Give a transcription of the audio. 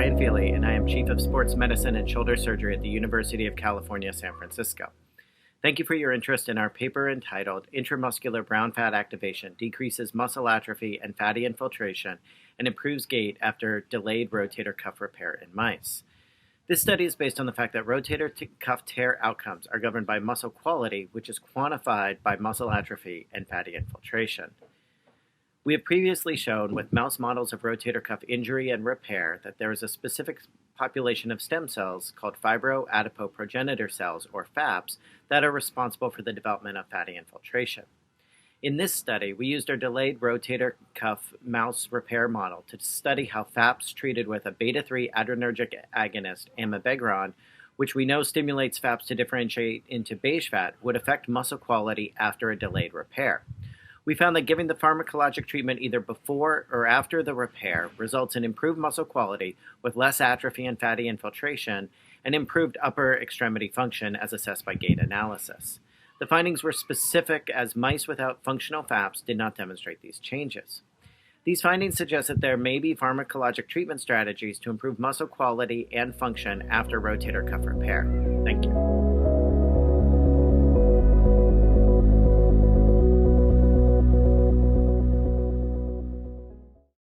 Brian Feeley, and I am Chief of Sports Medicine and Shoulder Surgery at the University of California, San Francisco. Thank you for your interest in our paper entitled Intramuscular Brown Fat Activation Decreases Muscle Atrophy and Fatty Infiltration and Improves Gait After Delayed Rotator Cuff Repair in Mice. This study is based on the fact that rotator cuff tear outcomes are governed by muscle quality, which is quantified by muscle atrophy and fatty infiltration. We have previously shown with mouse models of rotator cuff injury and repair that there is a specific population of stem cells called fibroadipoprogenitor cells, or FAPs, that are responsible for the development of fatty infiltration. In this study, we used our delayed rotator cuff mouse repair model to study how FAPs treated with a beta-3 adrenergic agonist, amibegron, which we know stimulates FAPs to differentiate into beige fat, would affect muscle quality after a delayed repair. We found that giving the pharmacologic treatment either before or after the repair results in improved muscle quality with less atrophy and fatty infiltration and improved upper extremity function as assessed by Gait analysis. The findings were specific as mice without functional FAPs did not demonstrate these changes. These findings suggest that there may be pharmacologic treatment strategies to improve muscle quality and function after rotator cuff repair. Thank you.